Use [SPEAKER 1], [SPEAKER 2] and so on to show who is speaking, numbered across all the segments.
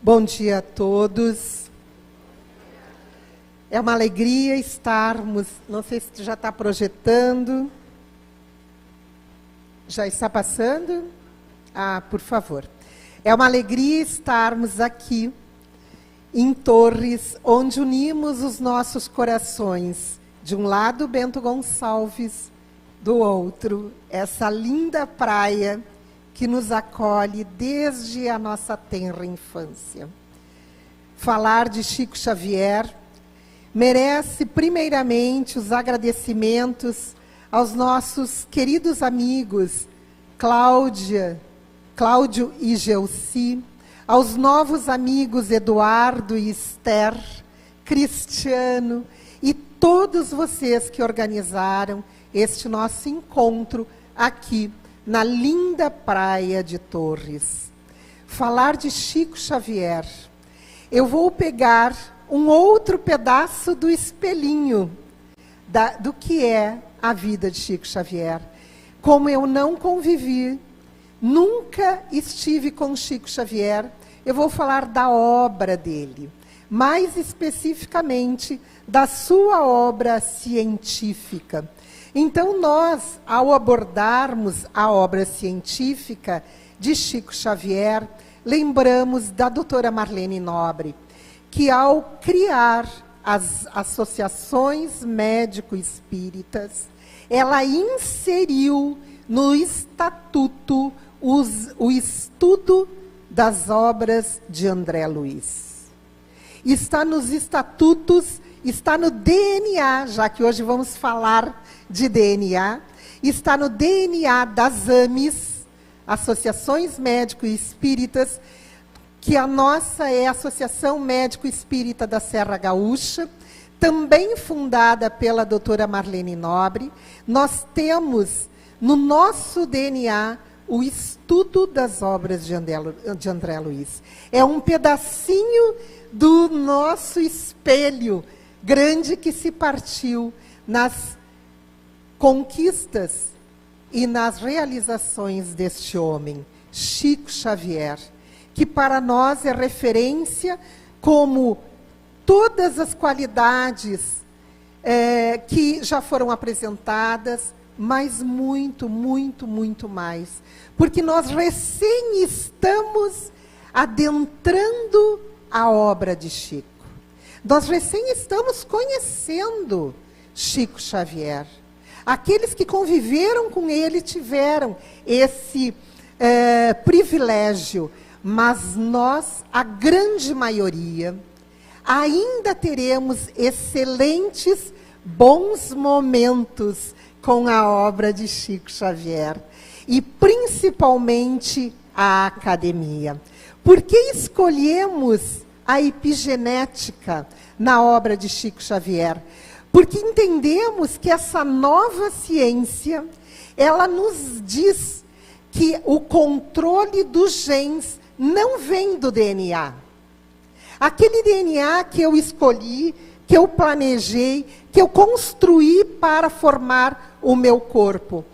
[SPEAKER 1] Bom dia a todos. É uma alegria estarmos, não sei se já está projetando. Já está passando? Por favor. É uma alegria estarmos aqui em Torres, onde unimos os nossos corações. De um lado, Bento Gonçalves, do outro, essa linda praia que nos acolhe desde a nossa tenra infância. Falar de Chico Xavier merece, primeiramente, os agradecimentos aos nossos queridos amigos Cláudio e Gelsi, aos novos amigos Eduardo e Esther, Cristiano e todos vocês que organizaram este nosso encontro aqui na linda praia de Torres. Falar de Chico Xavier. Eu vou pegar um outro pedaço do espelhinho do que é a vida de Chico Xavier. Como eu não convivi, nunca estive com Chico Xavier, eu vou falar da obra dele, mais especificamente da sua obra científica. Então, nós, ao abordarmos a obra científica de Chico Xavier, lembramos da doutora Marlene Nobre, que ao criar as associações médico-espíritas, ela inseriu no estatuto o estudo das obras de André Luiz. Está nos estatutos, está no DNA, já que hoje vamos falar de DNA, está no DNA das AMES, Associações Médico-Espíritas, que a nossa é a Associação Médico-Espírita da Serra Gaúcha, também fundada pela doutora Marlene Nobre. Nós temos no nosso DNA o estudo das obras de André Luiz. É um pedacinho do nosso espelho grande que se partiu nas conquistas e nas realizações deste homem, Chico Xavier, que para nós é referência como todas as qualidades que já foram apresentadas, mas muito, muito, muito mais. Porque nós recém estamos adentrando a obra de Chico. Nós recém estamos conhecendo Chico Xavier. Aqueles que conviveram com ele tiveram esse privilégio, mas nós, a grande maioria, ainda teremos excelentes, bons momentos com a obra de Chico Xavier, e principalmente a academia. Por que escolhemos a epigenética na obra de Chico Xavier? Porque entendemos que essa nova ciência, ela nos diz que o controle dos genes não vem do DNA. Aquele DNA que eu escolhi, que eu planejei, que eu construí para formar o meu corpo.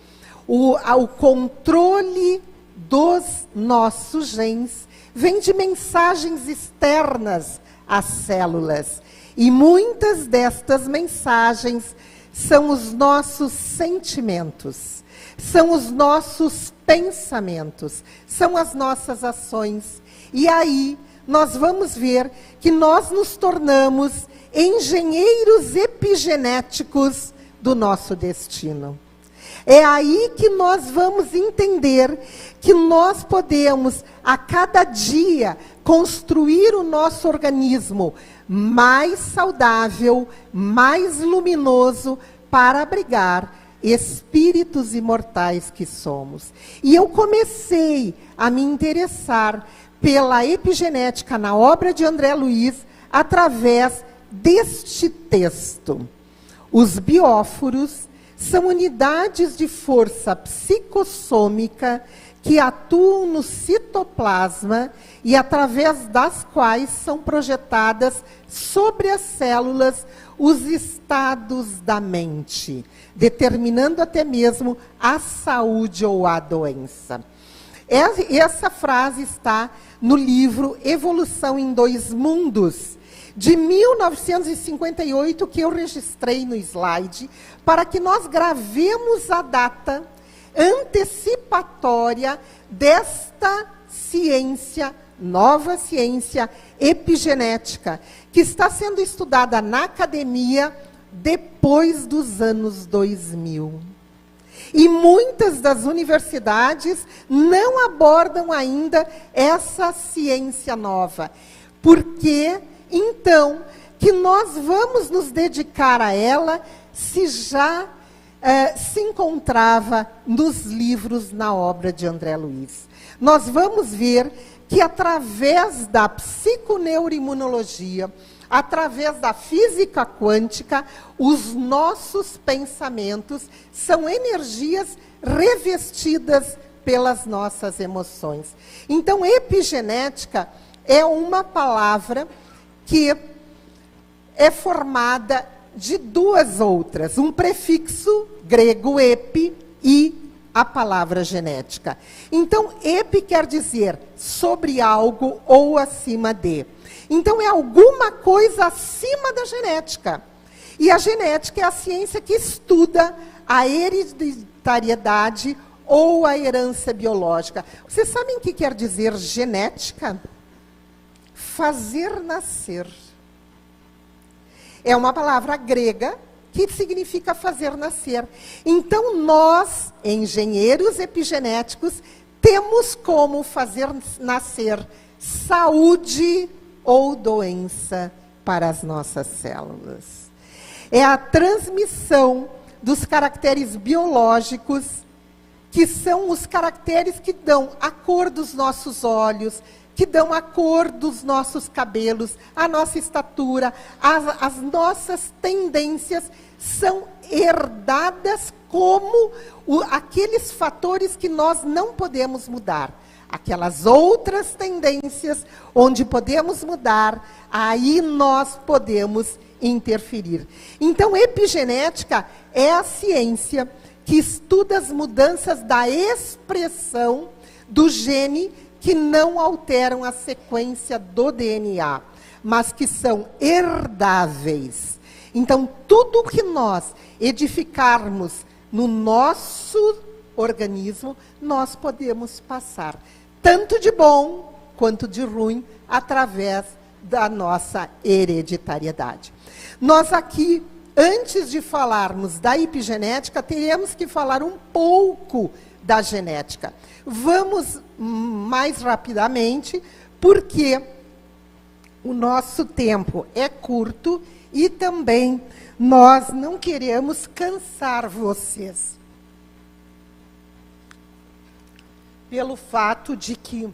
[SPEAKER 1] O controle dos nossos genes vem de mensagens externas às células. E muitas destas mensagens são os nossos sentimentos, são os nossos pensamentos, são as nossas ações. E aí nós vamos ver que nós nos tornamos engenheiros epigenéticos do nosso destino. É aí que nós vamos entender que nós podemos, a cada dia, construir o nosso organismo mais saudável, mais luminoso, para abrigar espíritos imortais que somos. E eu comecei a me interessar pela epigenética na obra de André Luiz através deste texto. Os bióforos são unidades de força psicossômica que atuam no citoplasma e através das quais são projetadas sobre as células os estados da mente, determinando até mesmo a saúde ou a doença. Essa frase está no livro Evolução em Dois Mundos, de 1958, que eu registrei no slide, para que nós gravemos a data antecipatória desta ciência, nova ciência epigenética, que está sendo estudada na academia depois dos anos 2000. E muitas das universidades não abordam ainda essa ciência nova. Por que, então, que nós vamos nos dedicar a ela se já se encontrava nos livros na obra de André Luiz? Nós vamos ver que através da psiconeuroimunologia, através da física quântica, os nossos pensamentos são energias revestidas pelas nossas emoções. Então, epigenética é uma palavra que é formada de duas outras, um prefixo grego epi e a palavra genética. Então, epi quer dizer sobre algo ou acima de. Então, é alguma coisa acima da genética. E a genética é a ciência que estuda a hereditariedade ou a herança biológica. Vocês sabem o que quer dizer genética? Fazer nascer. É uma palavra grega que significa fazer nascer. Então, nós, engenheiros epigenéticos, temos como fazer nascer saúde ou doença para as nossas células. É a transmissão dos caracteres biológicos, que são os caracteres que dão a cor dos nossos olhos, que dão a cor dos nossos cabelos, a nossa estatura, as nossas tendências são herdadas como aqueles fatores que nós não podemos mudar. Aquelas outras tendências onde podemos mudar, aí nós podemos interferir. Então, epigenética é a ciência que estuda as mudanças da expressão do gene que não alteram a sequência do DNA, mas que são herdáveis. Então, tudo que nós edificarmos no nosso organismo, nós podemos passar, tanto de bom quanto de ruim, através da nossa hereditariedade. Nós aqui, antes de falarmos da epigenética, teremos que falar um pouco da genética. Vamos mais rapidamente, porque o nosso tempo é curto e também nós não queremos cansar vocês. Pelo fato de que,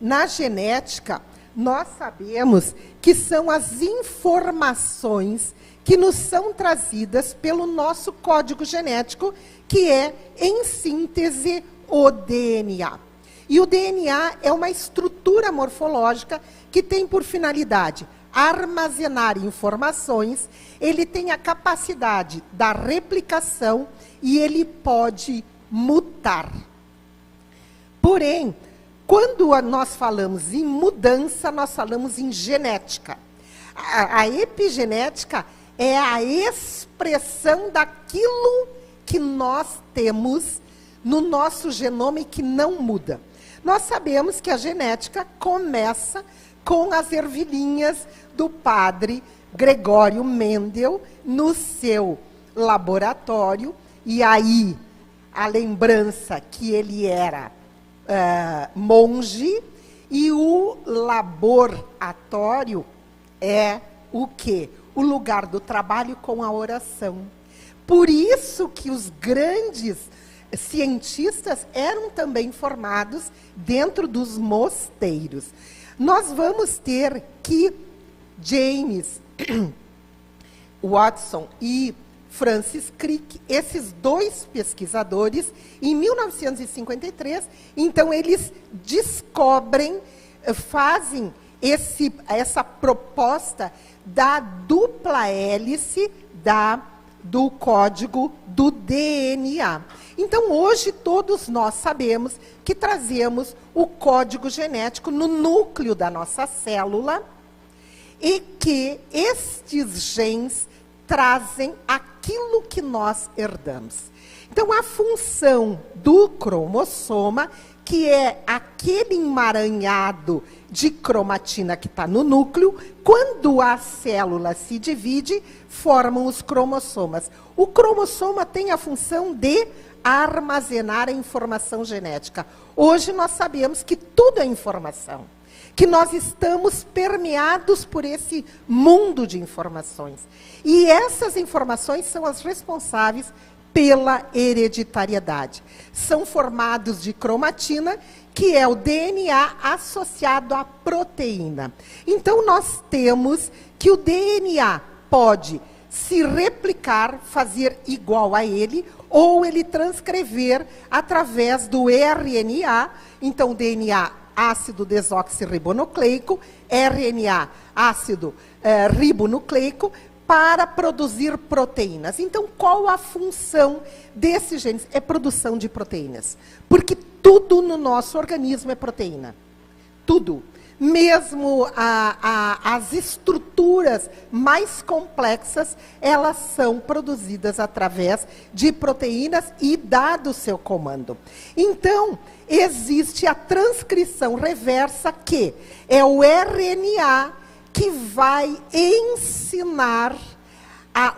[SPEAKER 1] na genética, nós sabemos que são as informações que nos são trazidas pelo nosso código genético, que é, em síntese, o DNA. E o DNA é uma estrutura morfológica que tem por finalidade armazenar informações, ele tem a capacidade da replicação e ele pode mutar. Porém, quando nós falamos em mudança, nós falamos em genética. A epigenética é a expressão daquilo que nós temos no nosso genoma e que não muda. Nós sabemos que a genética começa com as ervilhinhas do padre Gregório Mendel no seu laboratório, e aí a lembrança que ele era monge, e o laboratório é o quê? O lugar do trabalho com a oração. Por isso que os grandes cientistas eram também formados dentro dos mosteiros. Nós vamos ter que James Watson e Francis Crick, esses dois pesquisadores, em 1953, então eles descobrem, fazem essa proposta da dupla hélice da do código do DNA. Então, hoje, todos nós sabemos que trazemos o código genético no núcleo da nossa célula e que estes genes trazem aquilo que nós herdamos. Então, a função do cromossoma, que é aquele emaranhado de cromatina que está no núcleo, quando a célula se divide, formam os cromossomas. O cromossoma tem a função de armazenar a informação genética. Hoje nós sabemos que tudo é informação, que nós estamos permeados por esse mundo de informações. E essas informações são as responsáveis pela hereditariedade. São formados de cromatina, que é o DNA associado à proteína. Então, nós temos que o DNA pode se replicar, fazer igual a ele, ou ele transcrever através do RNA. Então, DNA, ácido desoxirribonucleico, RNA, ácido ribonucleico, para produzir proteínas. Então, qual a função desses genes? É produção de proteínas. Porque tudo no nosso organismo é proteína. Tudo. Mesmo as estruturas mais complexas, elas são produzidas através de proteínas e dado o seu comando. Então, existe a transcrição reversa, que é o RNA que vai ensinar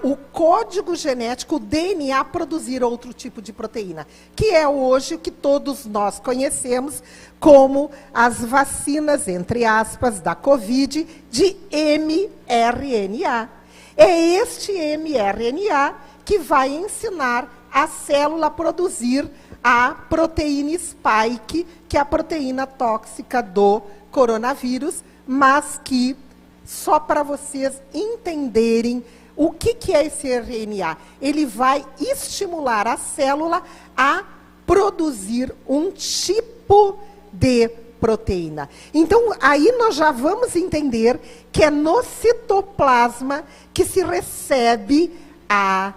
[SPEAKER 1] o código genético, o DNA, a produzir outro tipo de proteína, que é hoje o que todos nós conhecemos como as vacinas, entre aspas, da Covid, de mRNA. É este mRNA que vai ensinar a célula a produzir a proteína spike, que é a proteína tóxica do coronavírus, mas que, só para vocês entenderem o que é esse RNA, ele vai estimular a célula a produzir um tipo de proteína. Então, aí nós já vamos entender que é no citoplasma que se recebe a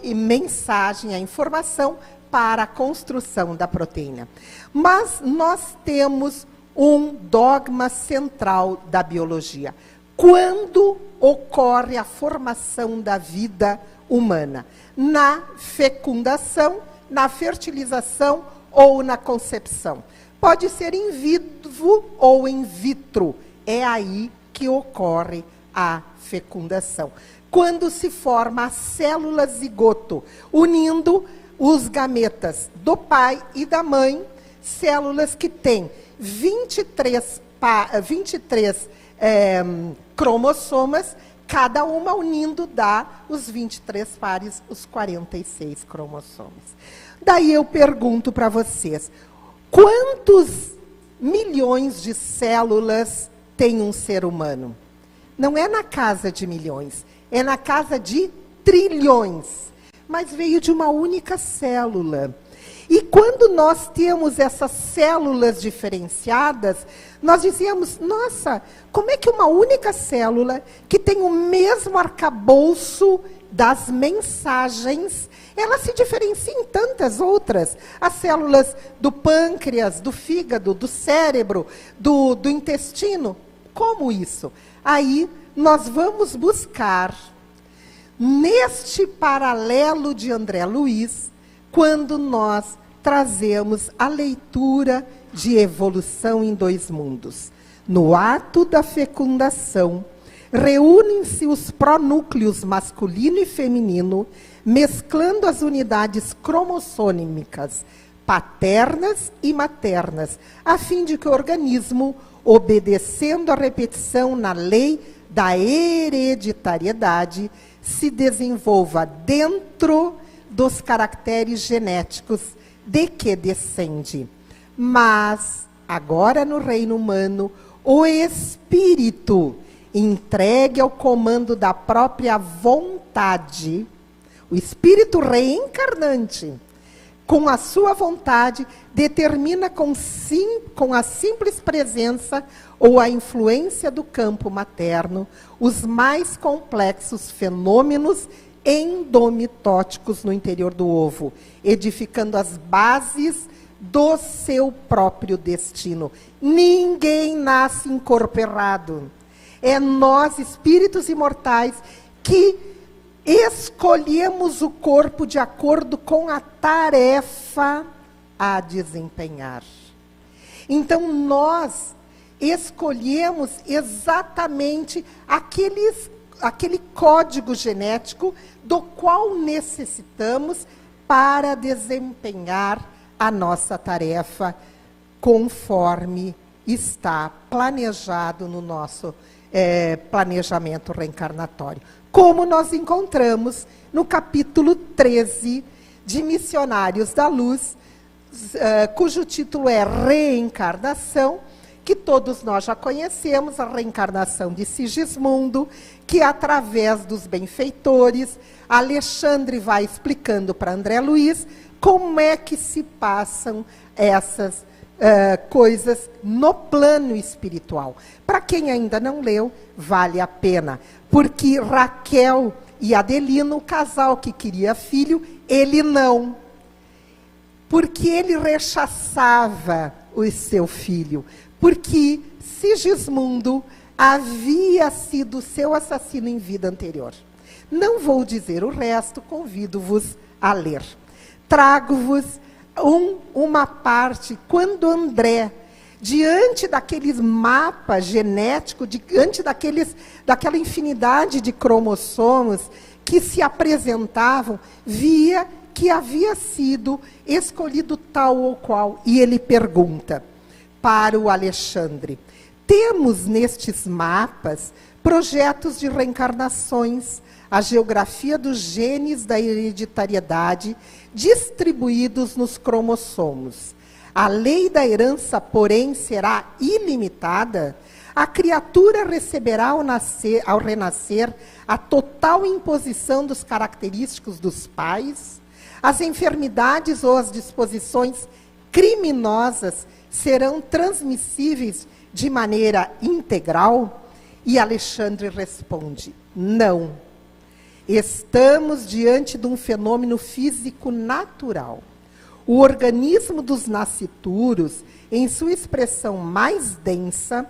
[SPEAKER 1] mensagem, a informação para a construção da proteína. Mas nós temos um dogma central da biologia. Quando ocorre a formação da vida humana? Na fecundação, na fertilização ou na concepção. Pode ser in vivo ou in vitro. É aí que ocorre a fecundação. Quando se forma a célula zigoto, unindo os gametas do pai e da mãe, células que têm 23 cromossomas, cada uma unindo dá os 23 pares, os 46 cromossomas. Daí eu pergunto para vocês, quantos milhões de células tem um ser humano? Não é na casa de milhões, é na casa de trilhões. Mas veio de uma única célula. E quando nós temos essas células diferenciadas, nós dizemos, nossa, como é que uma única célula, que tem o mesmo arcabouço das mensagens, ela se diferencia em tantas outras? As células do pâncreas, do fígado, do cérebro, do intestino. Como isso? Aí nós vamos buscar, neste paralelo de André Luiz, quando nós trazemos a leitura de Evolução em Dois Mundos. No ato da fecundação, reúnem-se os pronúcleos masculino e feminino, mesclando as unidades cromossômicas paternas e maternas, a fim de que o organismo, obedecendo à repetição na lei da hereditariedade, se desenvolva dentro dos caracteres genéticos de que descende. Mas, agora no reino humano, o espírito, entregue ao comando da própria vontade, o espírito reencarnante, com a sua vontade, determina com a simples presença ou a influência do campo materno os mais complexos fenômenos endomitóticos no interior do ovo, edificando as bases do seu próprio destino. Ninguém nasce incorporado. É nós, espíritos imortais, que escolhemos o corpo de acordo com a tarefa a desempenhar. Então, nós escolhemos exatamente aquele código genético do qual necessitamos para desempenhar a nossa tarefa conforme está planejado no nosso planejamento reencarnatório. Como nós encontramos no capítulo 13 de Missionários da Luz, cujo título é Reencarnação, que todos nós já conhecemos, a reencarnação de Sigismundo, que através dos benfeitores, Alexandre vai explicando para André Luiz como é que se passam essas coisas no plano espiritual. Para quem ainda não leu, vale a pena, porque Raquel e Adelino, o casal que queria filho, ele não, porque ele rechaçava o seu filho, porque Sigismundo havia sido seu assassino em vida anterior. Não vou dizer o resto, convido-vos a ler. Trago-vos uma parte, quando André, diante daqueles mapas genéticos, diante daquela infinidade de cromossomos que se apresentavam, via que havia sido escolhido tal ou qual. E ele pergunta para o Alexandre: temos nestes mapas projetos de reencarnações, a geografia dos genes da hereditariedade distribuídos nos cromossomos. A lei da herança, porém, será ilimitada. A criatura receberá ao renascer a total imposição dos característicos dos pais. As enfermidades ou as disposições criminosas serão transmissíveis de maneira integral? E Alexandre responde: não. Estamos diante de um fenômeno físico natural. O organismo dos nascituros, em sua expressão mais densa,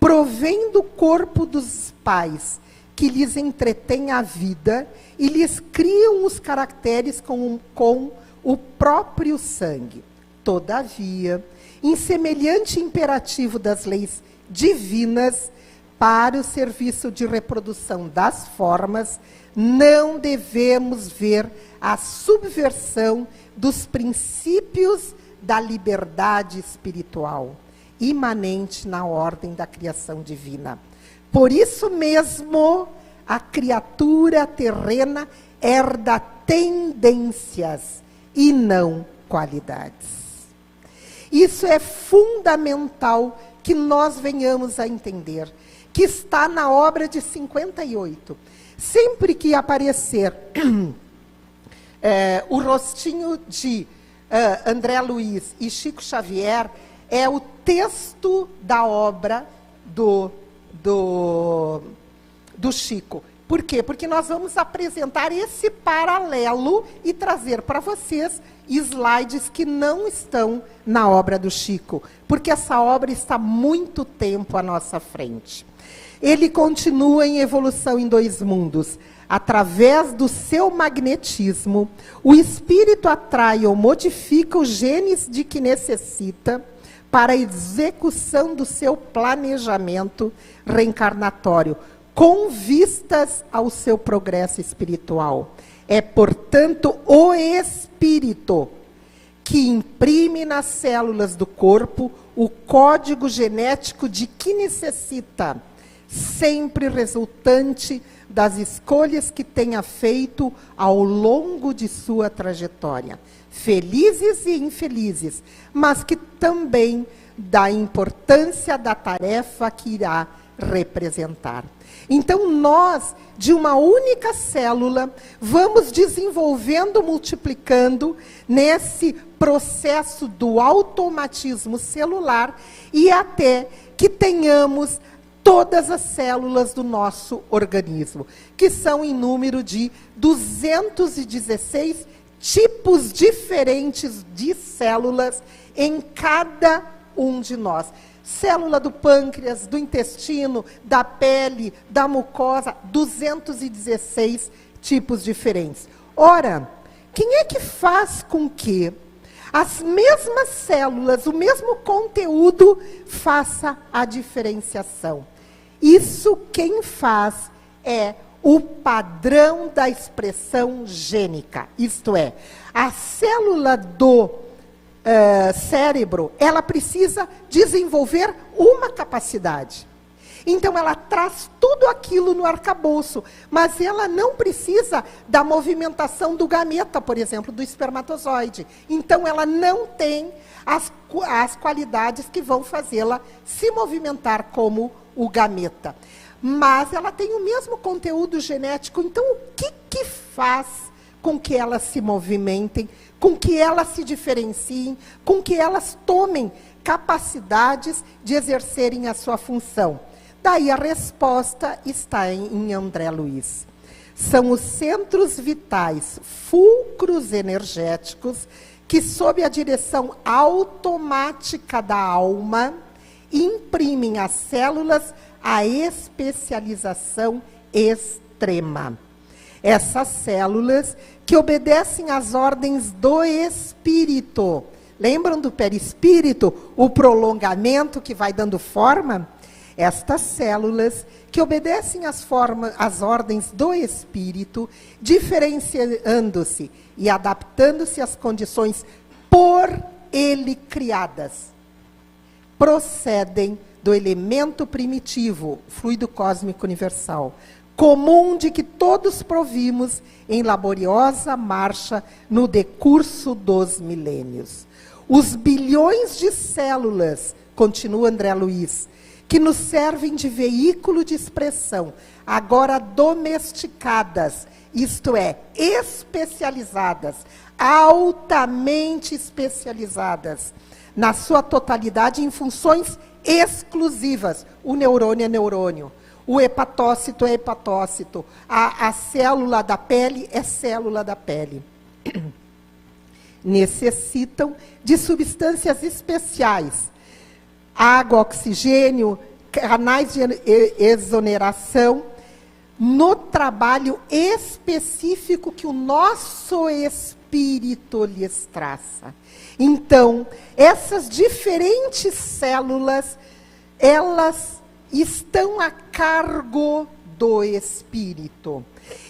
[SPEAKER 1] provém do corpo dos pais, que lhes entretém a vida e lhes criam os caracteres com o próprio sangue. Todavia, em semelhante imperativo das leis divinas, para o serviço de reprodução das formas, não devemos ver a subversão dos princípios da liberdade espiritual, imanente na ordem da criação divina. Por isso mesmo, a criatura terrena herda tendências e não qualidades. Isso é fundamental que nós venhamos a entender, que está na obra de 58. Sempre que aparecer o rostinho de André Luiz e Chico Xavier, é o texto da obra do Chico. Por quê? Porque nós vamos apresentar esse paralelo e trazer para vocês slides que não estão na obra do Chico, porque essa obra está muito tempo à nossa frente. Ele continua em evolução em dois mundos. Através do seu magnetismo, o espírito atrai ou modifica os genes de que necessita para a execução do seu planejamento reencarnatório, com vistas ao seu progresso espiritual. É, portanto, o espírito que imprime nas células do corpo o código genético de que necessita, sempre resultante das escolhas que tenha feito ao longo de sua trajetória, felizes e infelizes, mas que também da importância da tarefa que irá representar. Então, nós, de uma única célula, vamos desenvolvendo, multiplicando nesse processo do automatismo celular e até que tenhamos todas as células do nosso organismo, que são em número de 216 tipos diferentes de células em cada um de nós. Célula do pâncreas, do intestino, da pele, da mucosa, 216 tipos diferentes. Ora, quem é que faz com que as mesmas células, o mesmo conteúdo, faça a diferenciação? Isso quem faz é o padrão da expressão gênica. Isto é, a célula do cérebro, ela precisa desenvolver uma capacidade. Então, ela traz tudo aquilo no arcabouço, mas ela não precisa da movimentação do gameta, por exemplo, do espermatozoide. Então, ela não tem as qualidades que vão fazê-la se movimentar como o gameta. Mas ela tem o mesmo conteúdo genético. Então, o que faz com que elas se movimentem, com que elas se diferenciem, com que elas tomem capacidades de exercerem a sua função? Daí a resposta está em André Luiz. São os centros vitais, fulcros energéticos, que sob a direção automática da alma, imprimem às células a especialização extrema. Essas células que obedecem às ordens do espírito. Lembram do perispírito? O prolongamento que vai dando forma? Estas células que obedecem às ordens do espírito, diferenciando-se e adaptando-se às condições por ele criadas, procedem do elemento primitivo, fluido cósmico universal, comum de que todos provimos em laboriosa marcha no decurso dos milênios. Os bilhões de células, continua André Luiz, que nos servem de veículo de expressão, agora domesticadas, isto é, especializadas, altamente especializadas, na sua totalidade em funções exclusivas. O neurônio é neurônio, o hepatócito é hepatócito, a célula da pele é célula da pele. Necessitam de substâncias especiais, água, oxigênio, canais de exoneração, no trabalho específico que o nosso espírito lhes traça. Então, essas diferentes células, elas estão a cargo do espírito.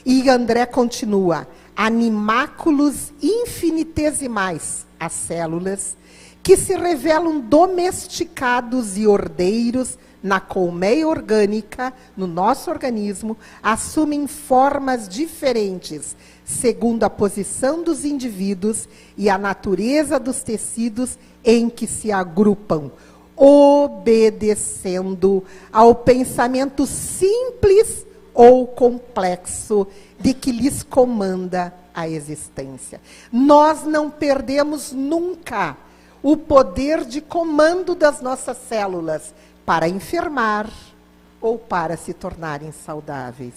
[SPEAKER 1] E André continua: animáculos infinitesimais, as células, que se revelam domesticados e ordeiros na colmeia orgânica, no nosso organismo, assumem formas diferentes, segundo a posição dos indivíduos e a natureza dos tecidos em que se agrupam, obedecendo ao pensamento simples ou complexo de que lhes comanda a existência. Nós não perdemos nunca o poder de comando das nossas células para enfermar ou para se tornarem saudáveis.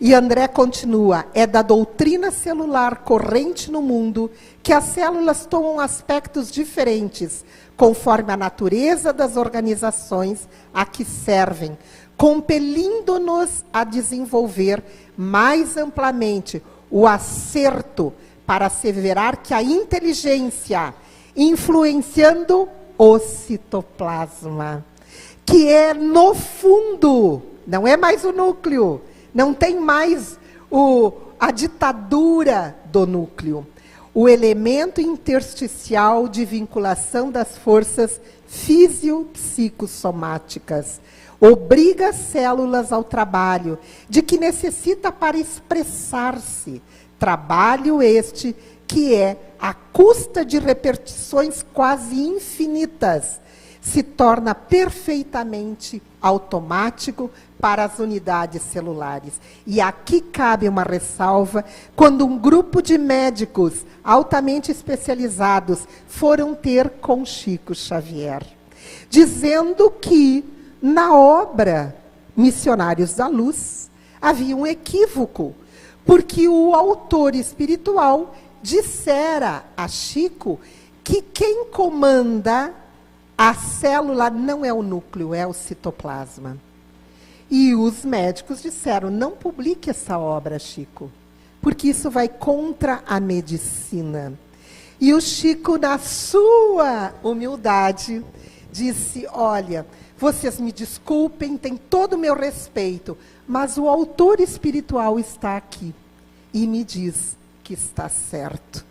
[SPEAKER 1] E André continua: é da doutrina celular corrente no mundo que as células tomam aspectos diferentes, conforme a natureza das organizações a que servem, compelindo-nos a desenvolver mais amplamente o acerto para asseverar que a inteligência, influenciando o citoplasma, que é no fundo, não é mais o núcleo, não tem mais a ditadura do núcleo, o elemento intersticial de vinculação das forças fisiopsicossomáticas, obriga as células ao trabalho de que necessita para expressar-se, trabalho este que é, à custa de repetições quase infinitas, se torna perfeitamente automático para as unidades celulares. E aqui cabe uma ressalva: quando um grupo de médicos altamente especializados foram ter com Chico Xavier, dizendo que na obra Missionários da Luz, havia um equívoco, porque o autor espiritual dissera a Chico que quem comanda a célula não é o núcleo, é o citoplasma. E os médicos disseram, não publique essa obra, Chico, porque isso vai contra a medicina. E o Chico, na sua humildade, disse, olha, vocês me desculpem, tem todo o meu respeito, mas o autor espiritual está aqui e me diz que está certo.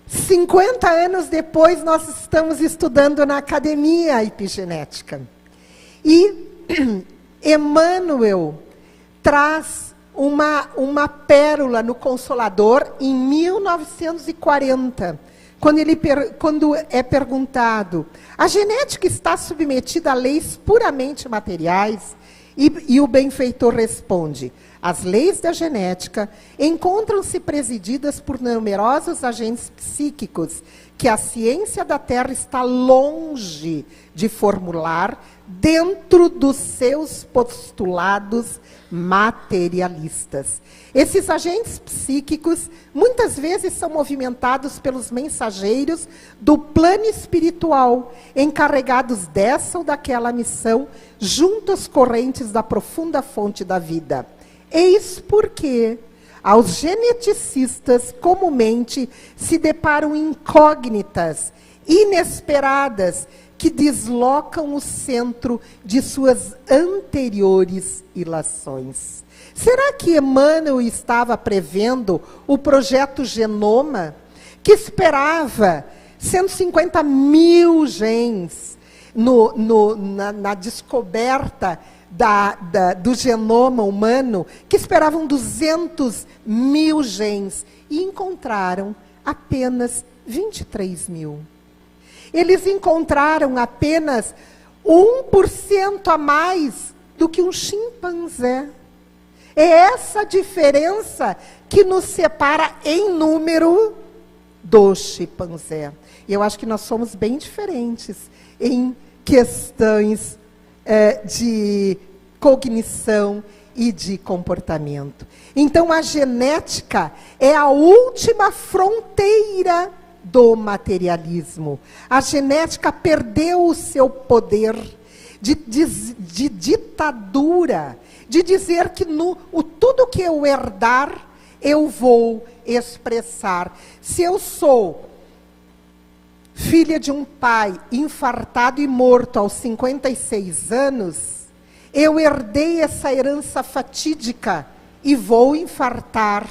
[SPEAKER 1] 50 anos depois, nós estamos estudando na academia epigenética. E Emmanuel traz uma pérola no Consolador em 1940, quando é perguntado, a genética está submetida a leis puramente materiais? E o benfeitor responde, as leis da genética encontram-se presididas por numerosos agentes psíquicos que a ciência da Terra está longe de formular dentro dos seus postulados materialistas. Esses agentes psíquicos muitas vezes são movimentados pelos mensageiros do plano espiritual, encarregados dessa ou daquela missão, junto às correntes da profunda fonte da vida. Eis porque aos geneticistas comumente se deparam incógnitas, inesperadas, que deslocam o centro de suas anteriores ilações. Será que Emmanuel estava prevendo o projeto Genoma, que esperava 150 mil genes na descoberta do genoma humano, que esperavam 200 mil genes, e encontraram apenas 23 mil. Eles encontraram apenas 1% a mais do que um chimpanzé. É essa diferença que nos separa em número do chimpanzé. E eu acho que nós somos bem diferentes em questões de cognição e de comportamento. Então, a genética é a última fronteira do materialismo. A genética perdeu o seu poder de ditadura, de dizer que tudo que eu herdar, eu vou expressar. Se eu sou filha de um pai infartado e morto aos 56 anos, eu herdei essa herança fatídica e vou infartar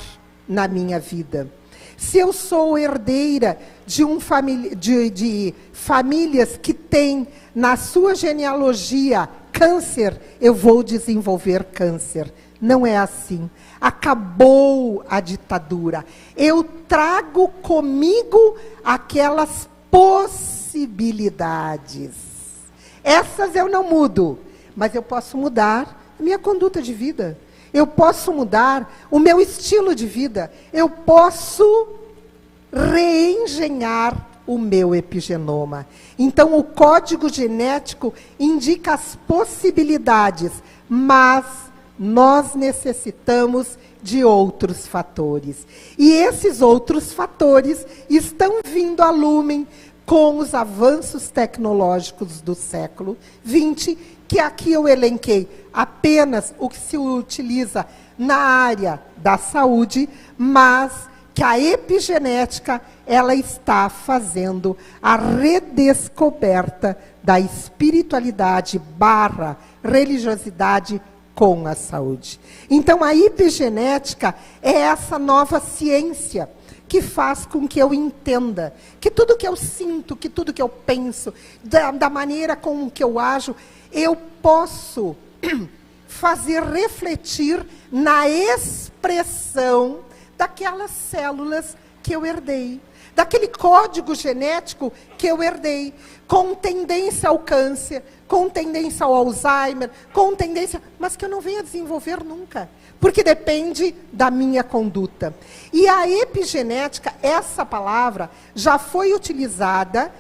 [SPEAKER 1] na minha vida. Se eu sou herdeira de famílias que têm na sua genealogia câncer, eu vou desenvolver câncer. Não é assim. Acabou a ditadura. Eu trago comigo aquelas possibilidades. Essas eu não mudo, mas eu posso mudar minha conduta de vida. Eu posso mudar o meu estilo de vida. Eu posso reengenhar o meu epigenoma. Então, o código genético indica as possibilidades, mas nós necessitamos de outros fatores. E esses outros fatores estão vindo a lume com os avanços tecnológicos do século XX, que aqui eu elenquei apenas o que se utiliza na área da saúde, mas que a epigenética, ela está fazendo a redescoberta da espiritualidade / religiosidade com a saúde. Então, a epigenética é essa nova ciência que faz com que eu entenda que tudo que eu sinto, que tudo que eu penso, da maneira com que eu ajo, eu posso fazer refletir na expressão daquelas células que eu herdei, daquele código genético que eu herdei, com tendência ao câncer, com tendência ao Alzheimer, com tendência, mas que eu não venho a desenvolver nunca, porque depende da minha conduta. E a epigenética, essa palavra, já foi utilizada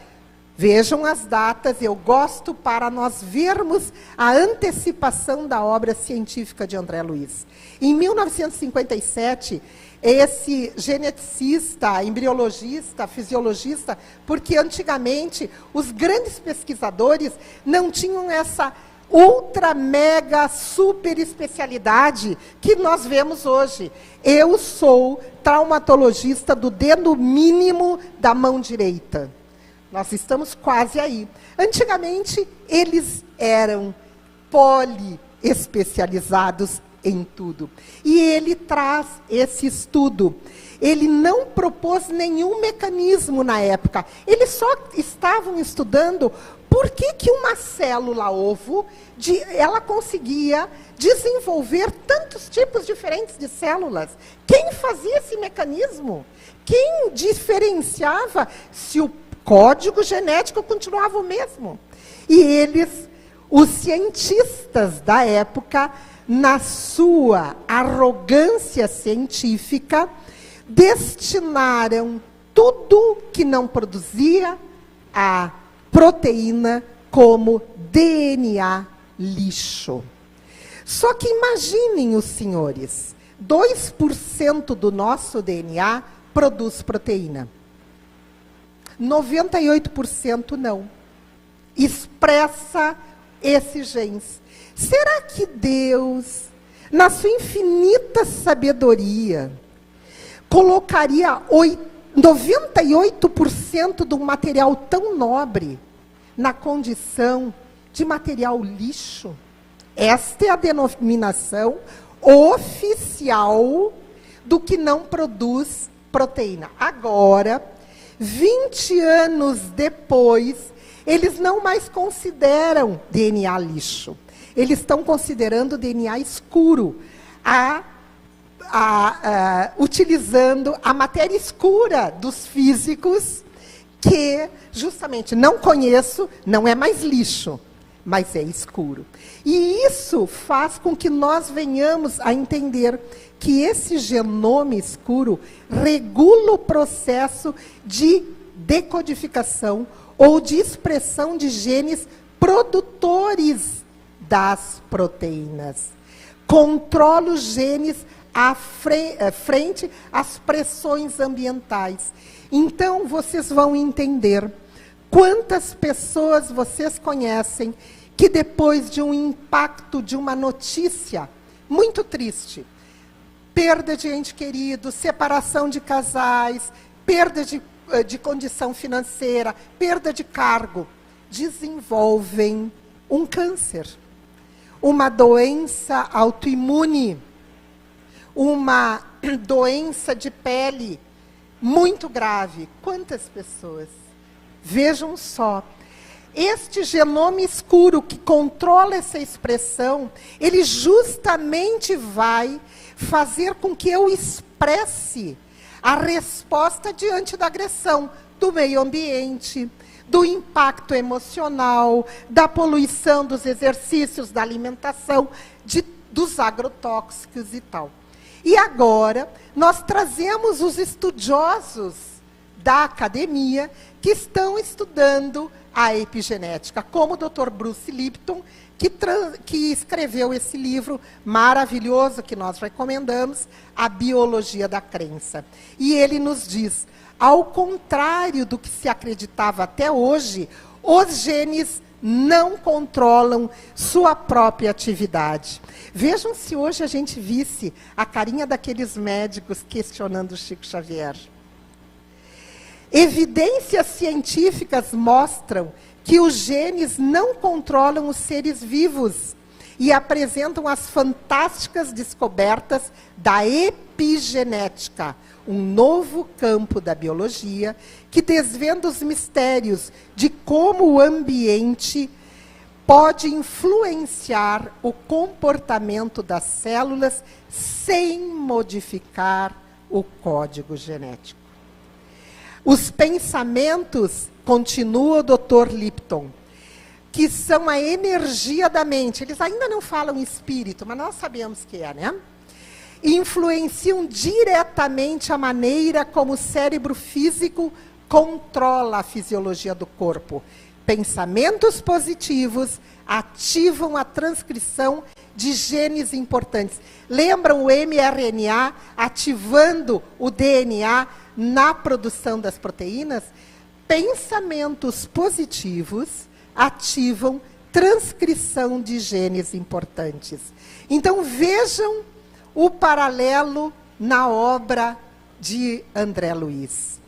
[SPEAKER 1] Vejam as datas, eu gosto para nós vermos a antecipação da obra científica de André Luiz. Em 1957, esse geneticista, embriologista, fisiologista, porque antigamente os grandes pesquisadores não tinham essa ultra, mega, super especialidade que nós vemos hoje. Eu sou traumatologista do dedo mínimo da mão direita. Nós estamos quase aí. Antigamente, eles eram poliespecializados em tudo. E ele traz esse estudo. Ele não propôs nenhum mecanismo na época. Eles só estavam estudando por que uma célula ovo, ela conseguia desenvolver tantos tipos diferentes de células. Quem fazia esse mecanismo? Quem diferenciava se o código genético continuava o mesmo? E eles, os cientistas da época, na sua arrogância científica, destinaram tudo que não produzia a proteína como DNA lixo. Só que imaginem os senhores, 2% do nosso DNA produz proteína. 98% não. Expressa esses genes. Será que Deus, na sua infinita sabedoria, colocaria 98% de um material tão nobre na condição de material lixo? Esta é a denominação oficial do que não produz proteína. Agora, 20 anos depois, eles não mais consideram DNA lixo. Eles estão considerando DNA escuro, utilizando a matéria escura dos físicos, que justamente não conheço, não é mais lixo, mas é escuro. E isso faz com que nós venhamos a entender que esse genoma escuro regula o processo de decodificação ou de expressão de genes produtores das proteínas. Controla os genes frente às pressões ambientais. Então, vocês vão entender quantas pessoas vocês conhecem que depois de um impacto, de uma notícia muito triste, perda de ente querido, separação de casais, perda de condição financeira, perda de cargo, desenvolvem um câncer, uma doença autoimune, uma doença de pele muito grave. Quantas pessoas? Vejam só. Este genoma escuro que controla essa expressão, ele justamente vai fazer com que eu expresse a resposta diante da agressão do meio ambiente, do impacto emocional, da poluição dos exercícios, da alimentação, dos agrotóxicos e tal. E agora, nós trazemos os estudiosos da academia que estão estudando a epigenética, como o Dr. Bruce Lipton, que escreveu esse livro maravilhoso que nós recomendamos, A Biologia da Crença. E ele nos diz, ao contrário do que se acreditava até hoje, os genes não controlam sua própria atividade. Vejam se hoje a gente visse a carinha daqueles médicos questionando Chico Xavier. Evidências científicas mostram que os genes não controlam os seres vivos e apresentam as fantásticas descobertas da epigenética, um novo campo da biologia que desvenda os mistérios de como o ambiente pode influenciar o comportamento das células sem modificar o código genético. Os pensamentos, continua o Dr. Lipton, que são a energia da mente. Eles ainda não falam espírito, mas nós sabemos que é, né? Influenciam diretamente a maneira como o cérebro físico controla a fisiologia do corpo. Pensamentos positivos ativam a transcrição de genes importantes. Lembram o mRNA ativando o DNA na produção das proteínas? Pensamentos positivos ativam transcrição de genes importantes. Então vejam o paralelo na obra de André Luiz.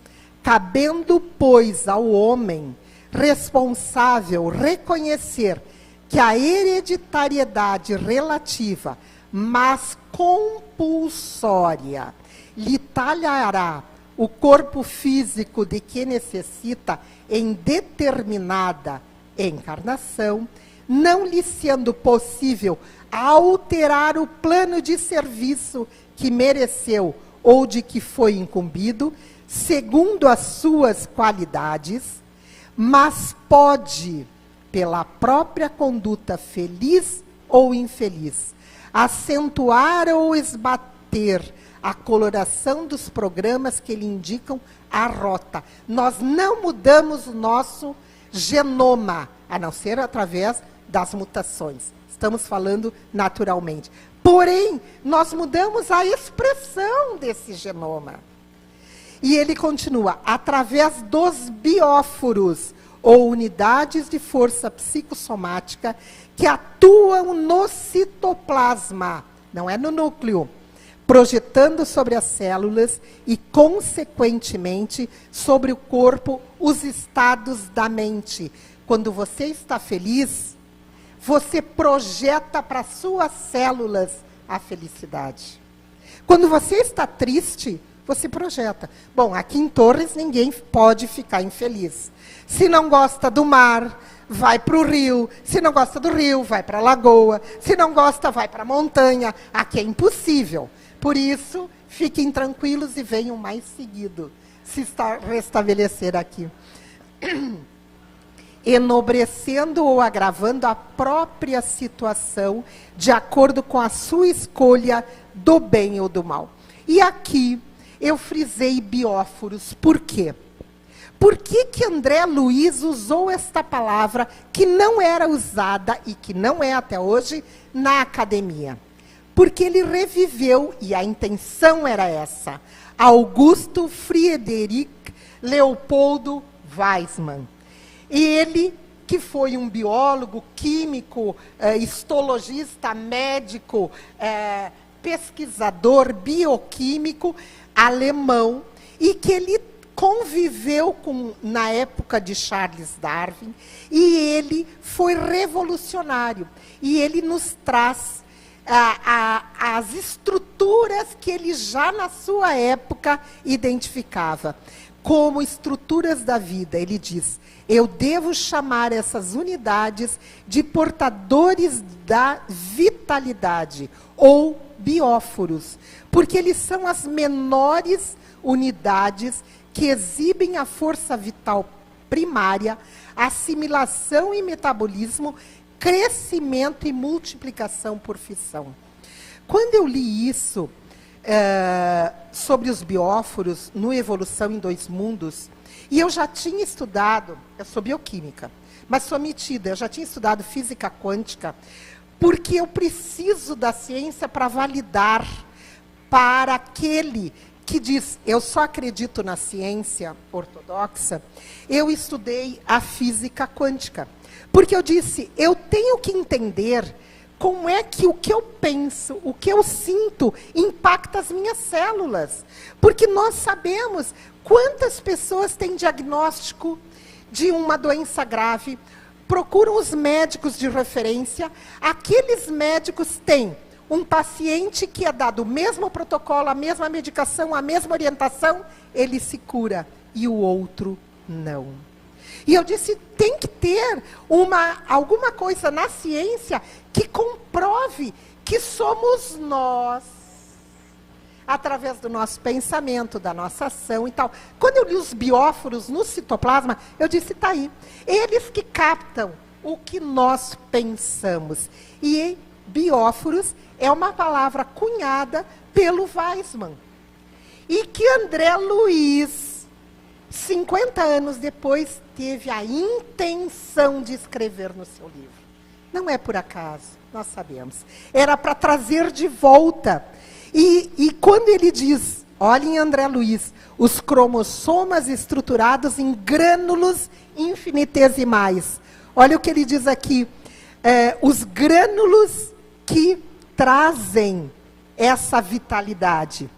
[SPEAKER 1] Cabendo, pois, ao homem responsável reconhecer que a hereditariedade relativa, mas compulsória, lhe talhará o corpo físico de que necessita em determinada encarnação, não lhe sendo possível alterar o plano de serviço que mereceu ou de que foi incumbido, segundo as suas qualidades, mas pode, pela própria conduta feliz ou infeliz, acentuar ou esbater a coloração dos programas que lhe indicam a rota. Nós não mudamos o nosso genoma, a não ser através das mutações. Estamos falando naturalmente. Porém, nós mudamos a expressão desse genoma. E ele continua, através dos bióforos, ou unidades de força psicossomática, que atuam no citoplasma, não é no núcleo, projetando sobre as células e, consequentemente, sobre o corpo, os estados da mente. Quando você está feliz, você projeta para suas células a felicidade. Quando você está triste, você projeta. Bom, aqui em Torres ninguém pode ficar infeliz. Se não gosta do mar, vai para o rio. Se não gosta do rio, vai para a lagoa. Se não gosta, vai para a montanha. Aqui é impossível. Por isso, fiquem tranquilos e venham mais seguido se restabelecer aqui. Enobrecendo ou agravando a própria situação de acordo com a sua escolha do bem ou do mal. E aqui eu frisei bióforos. Por quê? Por que André Luiz usou esta palavra que não era usada e que não é até hoje na academia? Porque ele reviveu, e a intenção era essa, Augusto Friedrich Leopoldo Weizmann. Ele, que foi um biólogo, químico, histologista, médico, pesquisador bioquímico alemão, e que ele conviveu na época de Charles Darwin, e ele foi revolucionário. E ele nos traz as estruturas que ele já na sua época identificava como estruturas da vida. Ele diz, eu devo chamar essas unidades de portadores da vitalidade, ou bióforos, porque eles são as menores unidades que exibem a força vital primária, assimilação e metabolismo, crescimento e multiplicação por fissão. Quando eu li isso sobre os bióforos no Evolução em Dois Mundos, e eu já tinha estudado, eu sou bioquímica, mas sou metida, eu já tinha estudado física quântica, porque eu preciso da ciência para validar para aquele que diz, eu só acredito na ciência ortodoxa. Eu estudei a física quântica. Porque eu disse, eu tenho que entender como é que o que eu penso, o que eu sinto, impacta as minhas células. Porque nós sabemos quantas pessoas têm diagnóstico de uma doença grave, procuram os médicos de referência, aqueles médicos têm um paciente que é dado o mesmo protocolo, a mesma medicação, a mesma orientação, ele se cura, e o outro não. E eu disse, tem que ter alguma coisa na ciência que comprove que somos nós, através do nosso pensamento, da nossa ação e tal. Quando eu li os bióforos no citoplasma, eu disse, tá aí. Eles que captam o que nós pensamos. E bióforos é uma palavra cunhada pelo Weizmann. E que André Luiz 50 anos depois, teve a intenção de escrever no seu livro. Não é por acaso, nós sabemos. Era para trazer de volta. E quando ele diz, olhem André Luiz, os cromossomas estruturados em grânulos infinitesimais. Olha o que ele diz aqui. Os grânulos que trazem essa vitalidade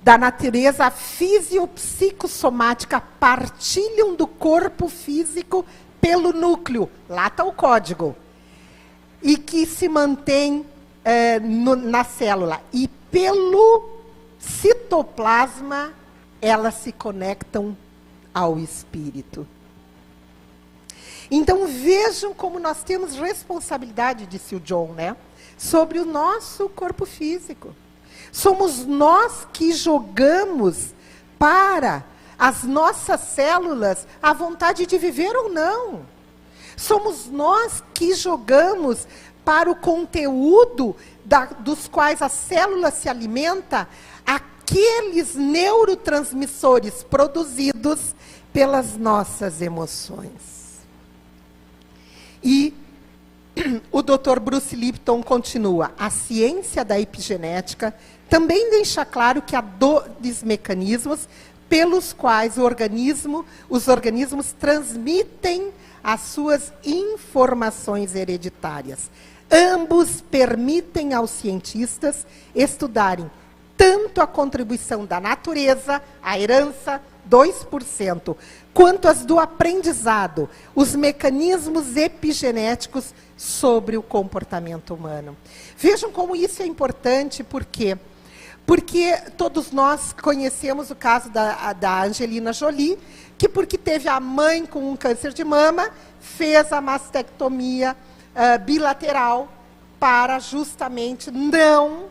[SPEAKER 1] da natureza fisiopsicossomática partilham do corpo físico pelo núcleo, lá está o código, e que se mantém na célula. E pelo citoplasma, elas se conectam ao espírito. Então vejam como nós temos responsabilidade, disse o John, né? Sobre o nosso corpo físico. Somos nós que jogamos para as nossas células a vontade de viver ou não. Somos nós que jogamos para o conteúdo dos quais a célula se alimenta, aqueles neurotransmissores produzidos pelas nossas emoções. E o Dr. Bruce Lipton continua, a ciência da epigenética também deixa claro que há dois mecanismos pelos quais os organismos transmitem as suas informações hereditárias. Ambos permitem aos cientistas estudarem tanto a contribuição da natureza, a herança, 2%, quanto as do aprendizado, os mecanismos epigenéticos sobre o comportamento humano. Vejam como isso é importante, por quê? Porque todos nós conhecemos o caso da Angelina Jolie, que porque teve a mãe com um câncer de mama, fez a mastectomia bilateral para justamente não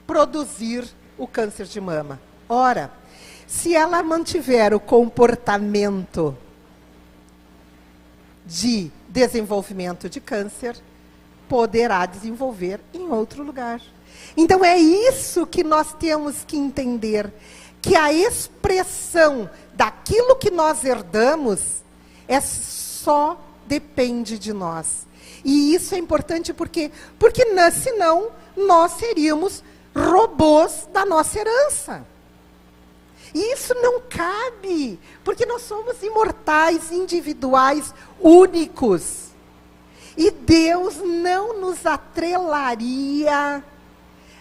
[SPEAKER 1] produzir o câncer de mama. Ora, se ela mantiver o comportamento de desenvolvimento de câncer, poderá desenvolver em outro lugar. Então é isso que nós temos que entender, que a expressão daquilo que nós herdamos só depende de nós. E isso é importante porque senão nós seríamos robôs da nossa herança. E isso não cabe, porque nós somos imortais, individuais, únicos. E Deus não nos atrelaria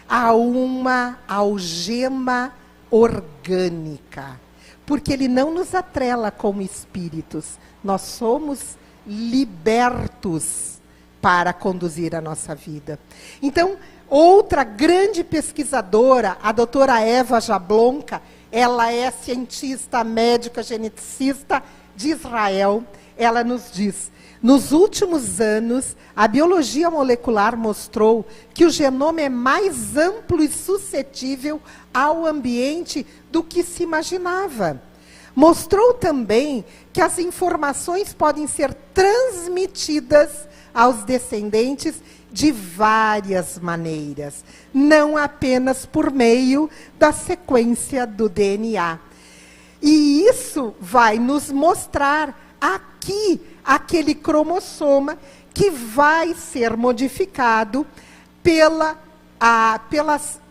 [SPEAKER 1] a uma algema orgânica, porque Ele não nos atrela como espíritos. Nós somos libertos para conduzir a nossa vida. Então, outra grande pesquisadora, a doutora Eva Jablonka, ela é cientista, médica, geneticista de Israel. Ela nos diz, nos últimos anos, a biologia molecular mostrou que o genoma é mais amplo e suscetível ao ambiente do que se imaginava. Mostrou também que as informações podem ser transmitidas aos descendentes de várias maneiras, não apenas por meio da sequência do DNA. E isso vai nos mostrar aqui aquele cromossoma que vai ser modificado pela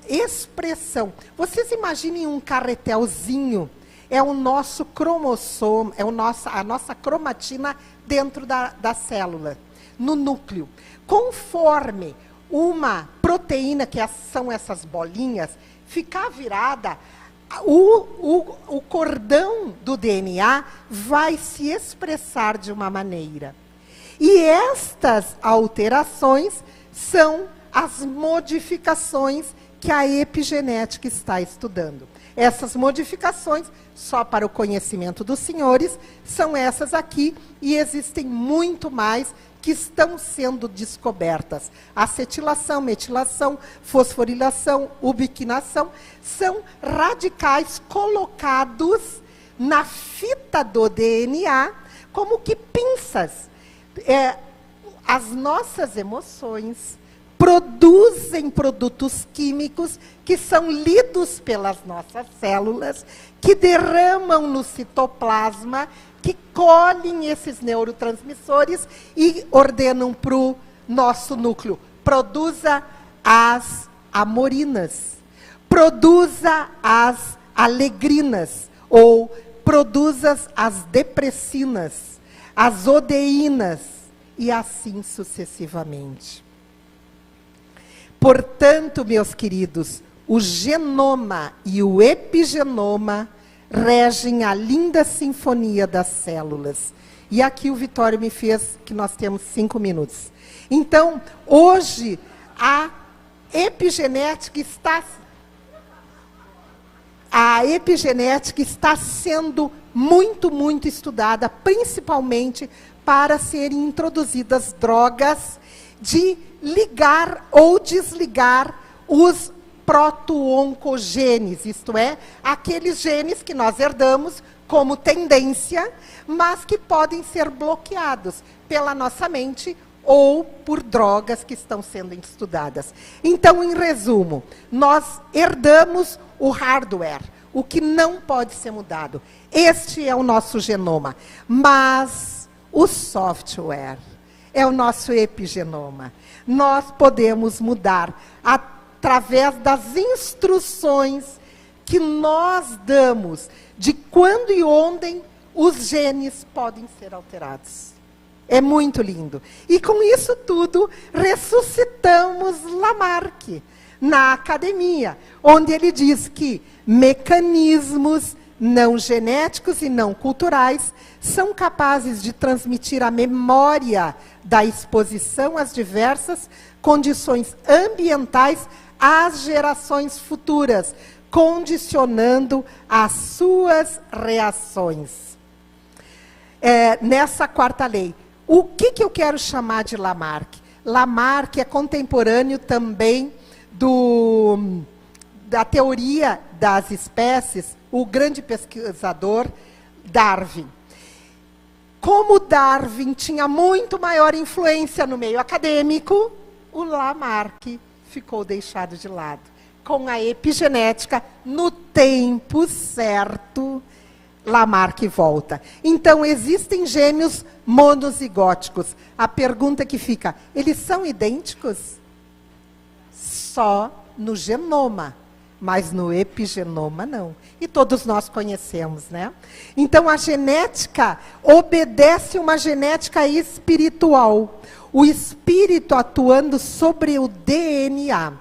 [SPEAKER 1] expressão. Vocês imaginem um carretelzinho, é o nosso cromossomo, é a nossa cromatina dentro da célula, no núcleo. Conforme uma proteína, que são essas bolinhas, ficar virada, o cordão do DNA vai se expressar de uma maneira. E estas alterações são as modificações que a epigenética está estudando. Essas modificações, só para o conhecimento dos senhores, são essas aqui, e existem muito mais que estão sendo descobertas. Acetilação, metilação, fosforilação, ubiquinação, são radicais colocados na fita do DNA como que pinças. As nossas emoções, produzem produtos químicos que são lidos pelas nossas células, que derramam no citoplasma, que colhem esses neurotransmissores e ordenam para o nosso núcleo: produza as amorinas, produza as alegrinas, ou produza as depressinas, as odeínas, e assim sucessivamente. Portanto, meus queridos, o genoma e o epigenoma regem a linda sinfonia das células. E aqui o Vitório me fez que nós temos 5 minutos. Então, hoje, a epigenética está sendo muito estudada, principalmente para serem introduzidas drogas de ligar ou desligar os proto-oncogenes, isto é, aqueles genes que nós herdamos como tendência, mas que podem ser bloqueados pela nossa mente ou por drogas que estão sendo estudadas. Então, em resumo, nós herdamos o hardware, o que não pode ser mudado. Este é o nosso genoma, mas o software é o nosso epigenoma. Nós podemos mudar através das instruções que nós damos de quando e onde os genes podem ser alterados. É muito lindo. E com isso tudo, ressuscitamos Lamarck na academia, onde ele diz que mecanismos não genéticos e não culturais são capazes de transmitir a memória da exposição às diversas condições ambientais às gerações futuras, condicionando as suas reações. Nessa quarta lei, o que eu quero chamar de Lamarck? Lamarck é contemporâneo também da teoria das espécies, o grande pesquisador Darwin. Como Darwin tinha muito maior influência no meio acadêmico, o Lamarck ficou deixado de lado. Com a epigenética, no tempo certo, Lamarck volta. Então, existem gêmeos monozigóticos. A pergunta que fica: eles são idênticos? Só no genoma, mas no epigenoma não. E todos nós conhecemos, né? Então, a genética obedece uma genética espiritual. O espírito atuando sobre o DNA,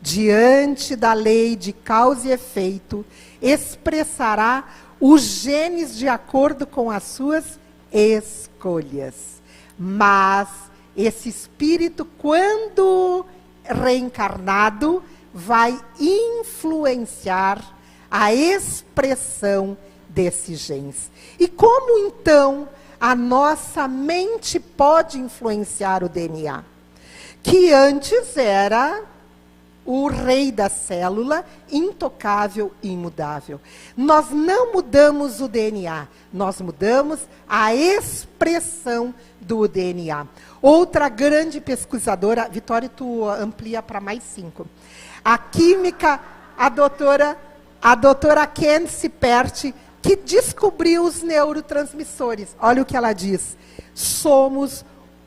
[SPEAKER 1] diante da lei de causa e efeito, expressará os genes de acordo com as suas escolhas. Mas esse espírito, quando reencarnado, vai influenciar a expressão desses genes. E como então a nossa mente pode influenciar o DNA? Que antes era o rei da célula, intocável e imutável. Nós não mudamos o DNA, nós mudamos a expressão do DNA. Outra grande pesquisadora, Vitória, tu amplia para mais 5. A química, a doutora Kenzie Perti, que descobriu os neurotransmissores. Olha o que ela diz: somos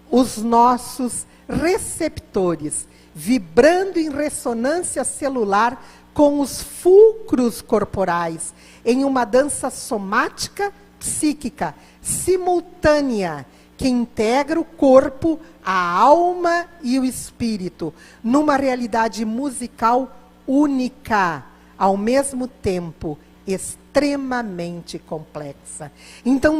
[SPEAKER 1] os nossos receptores, vibrando em ressonância celular com os fulcros corporais, em uma dança somática, psíquica, simultânea, que integra o corpo, a alma e o espírito, numa realidade musical única, ao mesmo tempo extremamente complexa. Então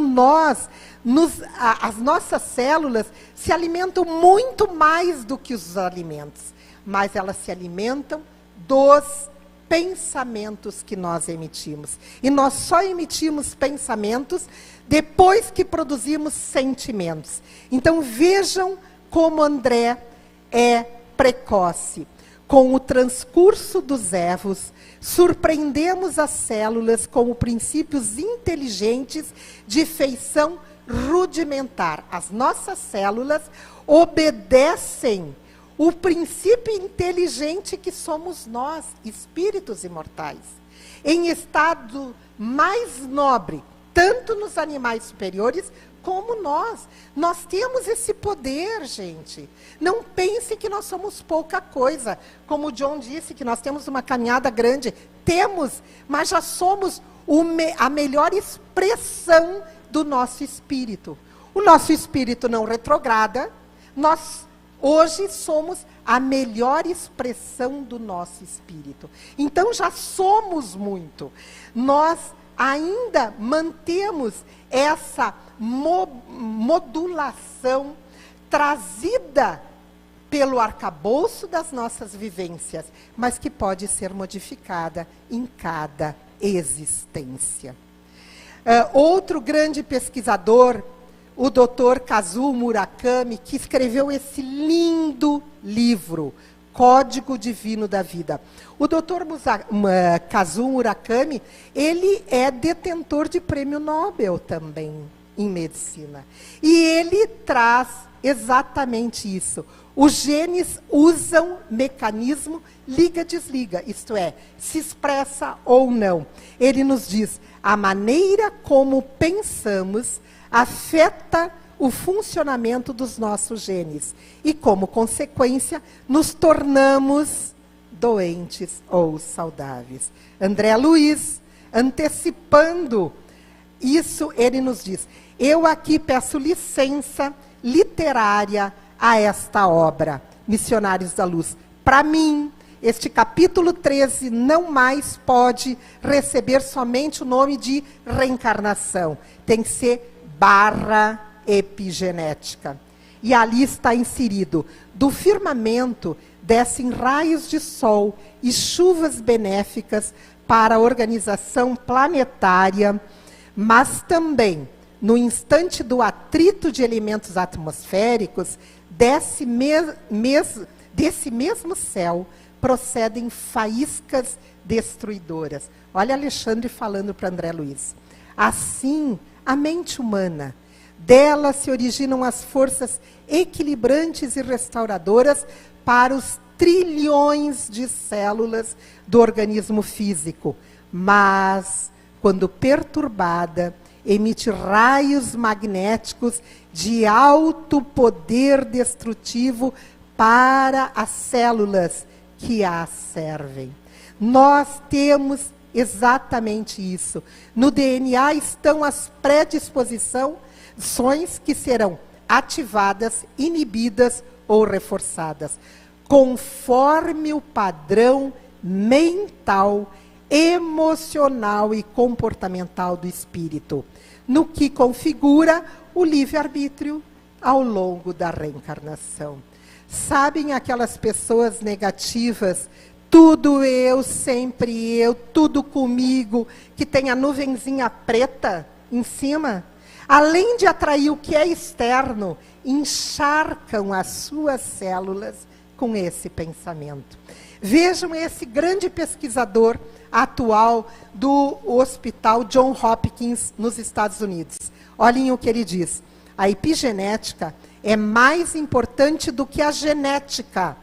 [SPEAKER 1] as nossas células se alimentam muito mais do que os alimentos, mas elas se alimentam dos pensamentos que nós emitimos. E nós só emitimos pensamentos depois que produzimos sentimentos. Então vejam como André é precoce. Com o transcurso dos evos, surpreendemos as células como princípios inteligentes de feição rudimentar. As nossas células obedecem o princípio inteligente que somos nós, espíritos imortais, em estado mais nobre, tanto nos animais superiores como nós. Nós temos esse poder, gente. Não pense que nós somos pouca coisa. Como o John disse, que nós temos uma caminhada grande. Temos, mas já somos a melhor expressão do nosso espírito. O nosso espírito não retrograda. Nós, hoje, somos a melhor expressão do nosso espírito. Então, já somos muito. Nós ainda mantemos essa modulação trazida pelo arcabouço das nossas vivências, mas que pode ser modificada em cada existência. Outro grande pesquisador, o Dr. Kazuo Murakami, que escreveu esse lindo livro, Código Divino da Vida. O Dr. Kazuo Murakami, ele é detentor de prêmio Nobel também em medicina. E ele traz exatamente isso. Os genes usam mecanismo liga-desliga, isto é, se expressa ou não. Ele nos diz, a maneira como pensamos afeta o funcionamento dos nossos genes. E, como consequência, nos tornamos doentes ou saudáveis. André Luiz, antecipando isso, ele nos diz, eu aqui peço licença literária a esta obra, Missionários da Luz. Para mim, este capítulo 13 não mais pode receber somente o nome de reencarnação. Tem que ser barra epigenética. E ali está inserido, do firmamento descem raios de sol e chuvas benéficas para a organização planetária, mas também, no instante do atrito de elementos atmosféricos, desse mesmo céu procedem faíscas destruidoras. Olha Alexandre falando para André Luiz. Assim, a mente humana, dela se originam as forças equilibrantes e restauradoras para os trilhões de células do organismo físico. Mas, quando perturbada, emite raios magnéticos de alto poder destrutivo para as células que a servem. Nós temos exatamente isso. No DNA estão as predisposições que serão ativadas, inibidas ou reforçadas, conforme o padrão mental, emocional e comportamental do espírito, no que configura o livre-arbítrio ao longo da reencarnação. Sabem aquelas pessoas negativas, tudo eu, sempre eu, tudo comigo, que tem a nuvenzinha preta em cima? Além de atrair o que é externo, encharcam as suas células com esse pensamento. Vejam esse grande pesquisador atual do Hospital John Hopkins, nos Estados Unidos. Olhem o que ele diz. A epigenética é mais importante do que a genética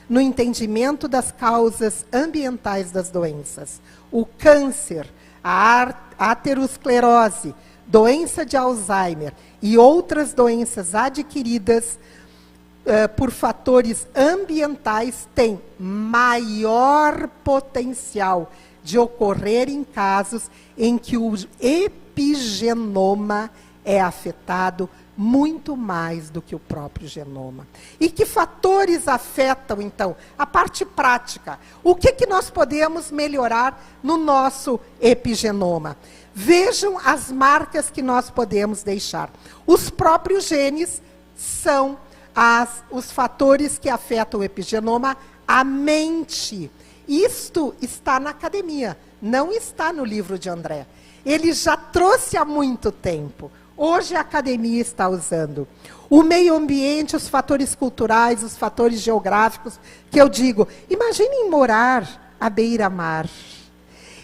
[SPEAKER 1] no entendimento das causas ambientais das doenças. O câncer, a aterosclerose, doença de Alzheimer e outras doenças adquiridas por fatores ambientais têm maior potencial de ocorrer em casos em que o epigenoma é afetado muito mais do que o próprio genoma. E que fatores afetam, então? A parte prática. O que nós podemos melhorar no nosso epigenoma? Vejam as marcas que nós podemos deixar. Os próprios genes são os fatores que afetam o epigenoma, a mente. Isto está na academia, não está no livro de André. Ele já trouxe há muito tempo. Hoje a academia está usando. O meio ambiente, os fatores culturais, os fatores geográficos, que eu digo, imaginem morar à beira-mar.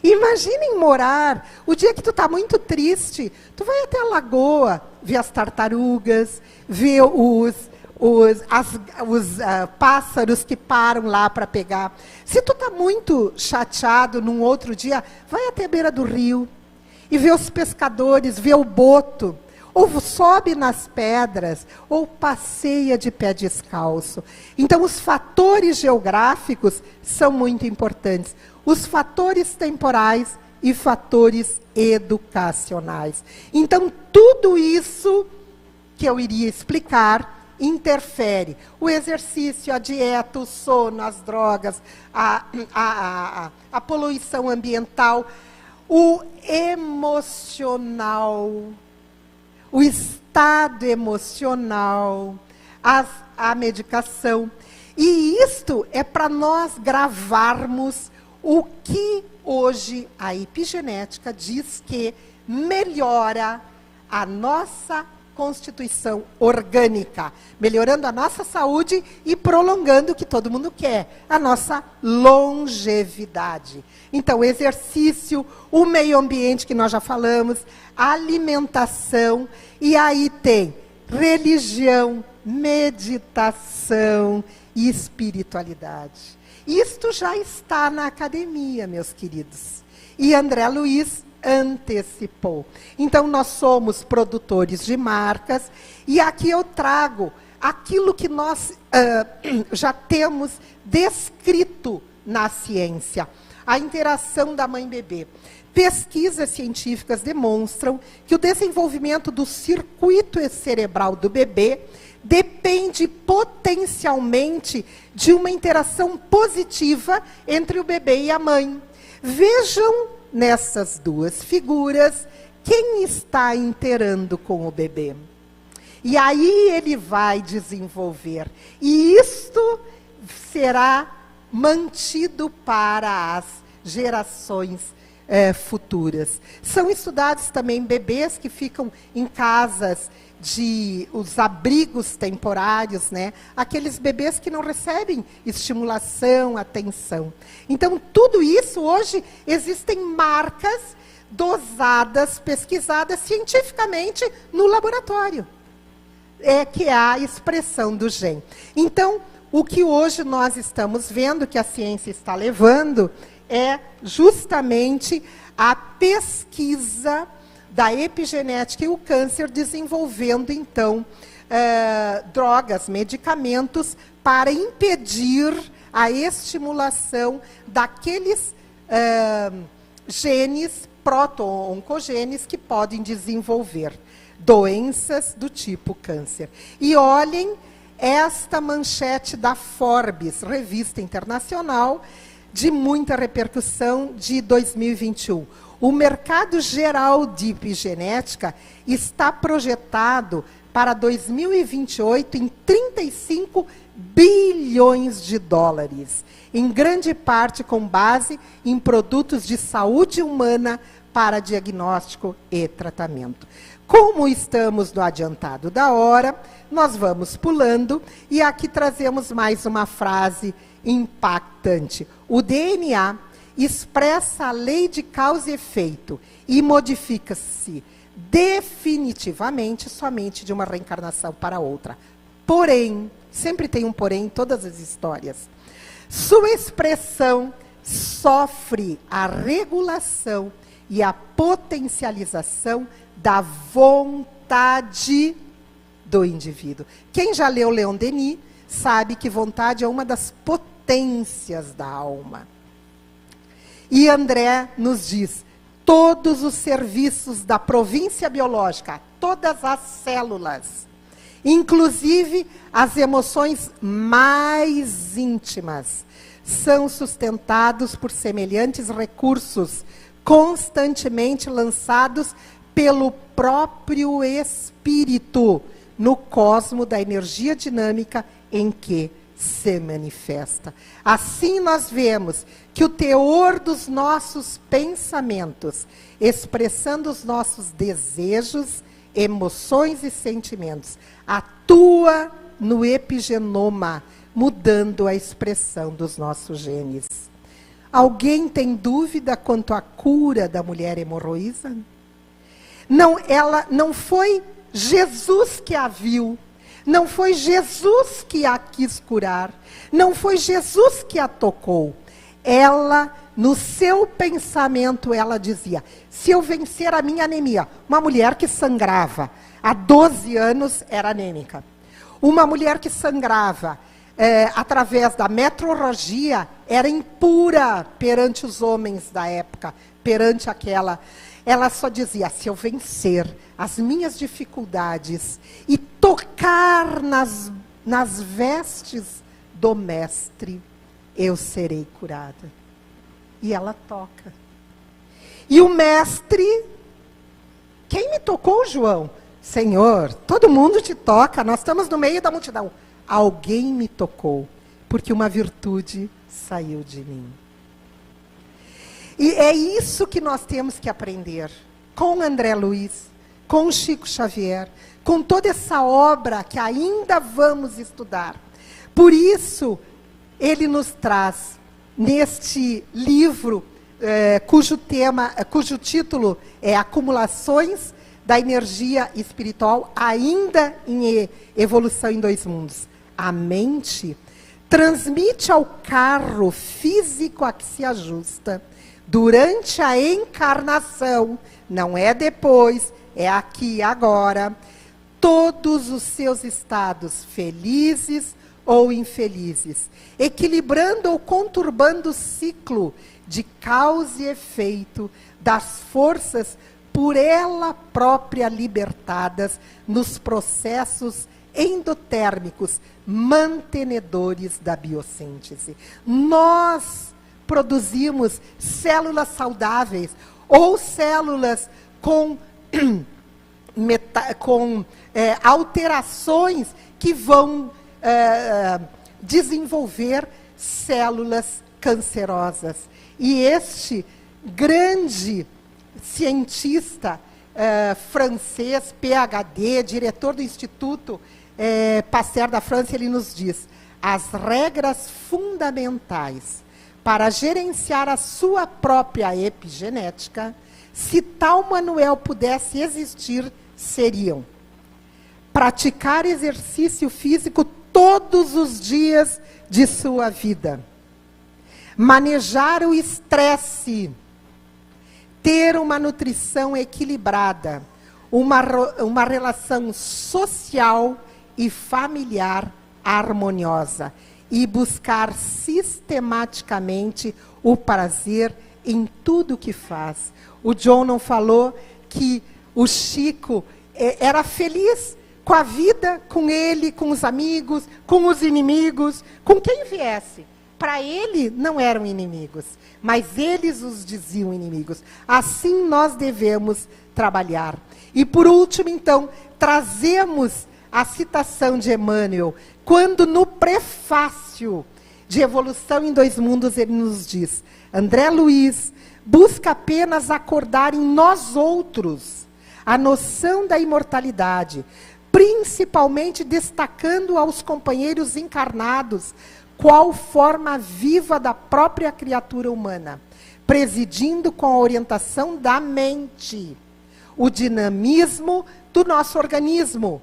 [SPEAKER 1] Imaginem morar, o dia que tu está muito triste, tu vai até a lagoa, ver as tartarugas, ver os pássaros que param lá para pegar. Se tu está muito chateado num outro dia, vai até a beira do rio e vê os pescadores, vê o boto, ou sobe nas pedras, ou passeia de pé descalço. Então, os fatores geográficos são muito importantes. Os fatores temporais e fatores educacionais. Então, tudo isso que eu iria explicar interfere. O exercício, a dieta, o sono, as drogas, a poluição ambiental, o emocional, o estado emocional, a medicação. E isto é para nós gravarmos o que hoje a epigenética diz que melhora a nossa constituição orgânica, melhorando a nossa saúde e prolongando o que todo mundo quer, a nossa longevidade. Então, o exercício, o meio ambiente que nós já falamos, a alimentação, e aí tem religião, meditação e espiritualidade. Isto já está na academia, meus queridos. E André Luiz antecipou. Então, nós somos produtores de marcas, e aqui eu trago aquilo que nós já temos descrito na ciência. A interação da mãe-bebê. Pesquisas científicas demonstram que o desenvolvimento do circuito cerebral do bebê depende potencialmente de uma interação positiva entre o bebê e a mãe. Vejam nessas duas figuras quem está interando com o bebê. E aí ele vai desenvolver. E isto será mantido para as gerações futuras. São estudados também bebês que ficam em casas os abrigos temporários, né? Aqueles bebês que não recebem estimulação, atenção. Então, tudo isso, hoje, existem marcas dosadas, pesquisadas cientificamente no laboratório. Que é a expressão do gene. Então, o que hoje nós estamos vendo, que a ciência está levando, é justamente a pesquisa da epigenética e o câncer, desenvolvendo, então, drogas, medicamentos, para impedir a estimulação daqueles genes, proto-oncogenes, que podem desenvolver doenças do tipo câncer. E olhem esta manchete da Forbes, revista internacional, de muita repercussão, de 2021. O mercado geral de epigenética está projetado para 2028 em 35 bilhões de dólares, em grande parte com base em produtos de saúde humana para diagnóstico e tratamento. Como estamos no adiantado da hora, nós vamos pulando, e aqui trazemos mais uma frase impactante. O DNA expressa a lei de causa e efeito e modifica-se definitivamente somente de uma reencarnação para outra. Porém, sempre tem um porém em todas as histórias, sua expressão sofre a regulação e a potencialização da vontade do indivíduo. Quem já leu Leon Denis sabe que vontade é uma das potências da alma. E André nos diz, todos os serviços da província biológica, todas as células, inclusive as emoções mais íntimas, são sustentados por semelhantes recursos, constantemente lançados pelo próprio espírito, no cosmo da energia dinâmica em que se manifesta. Assim nós vemos que o teor dos nossos pensamentos, expressando os nossos desejos, emoções e sentimentos, atua no epigenoma, mudando a expressão dos nossos genes. Alguém tem dúvida quanto à cura da mulher hemorroísa? Não, ela não foi Jesus que a viu, Não foi Jesus que a quis curar. Não foi Jesus que a tocou. Ela, no seu pensamento, ela dizia: se eu vencer a minha anemia, uma mulher que sangrava há 12 anos era anêmica. Uma mulher que sangrava através da metrorragia era impura perante os homens da época, perante aquela. Ela só dizia: se eu vencer as minhas dificuldades e tocar nas vestes do mestre, eu serei curada. E ela toca. E o mestre, quem me tocou, João? Senhor, todo mundo te toca, nós estamos no meio da multidão. Alguém me tocou, porque uma virtude saiu de mim. E é isso que nós temos que aprender com André Luiz, com Chico Xavier, com toda essa obra que ainda vamos estudar. Por isso, ele nos traz, neste livro, cujo título é Acumulações da Energia Espiritual, ainda em Evolução em Dois Mundos. A mente transmite ao carro físico a que se ajusta durante a encarnação, não é depois, é aqui, agora, todos os seus estados felizes ou infelizes, equilibrando ou conturbando o ciclo de causa e efeito das forças por ela própria libertadas nos processos endotérmicos mantenedores da biossíntese. Nós produzimos células saudáveis ou células com alterações que vão desenvolver células cancerosas. E este grande cientista francês, PhD, diretor do Instituto Pasteur da França, ele nos diz: as regras fundamentais para gerenciar a sua própria epigenética, se tal manual pudesse existir, seriam: praticar exercício físico todos os dias de sua vida, manejar o estresse, ter uma nutrição equilibrada, uma relação social e familiar harmoniosa e buscar sistematicamente o prazer em tudo que faz. O John não falou que o Chico era feliz com a vida, com ele, com os amigos, com os inimigos, com quem viesse. Para ele não eram inimigos, mas eles os diziam inimigos. Assim nós devemos trabalhar. E por último, então, trazemos a citação de Emmanuel, quando no prefácio de Evolução em Dois Mundos ele nos diz: André Luiz busca apenas acordar em nós outros a noção da imortalidade, principalmente destacando aos companheiros encarnados qual forma viva da própria criatura humana, presidindo com a orientação da mente, o dinamismo do nosso organismo,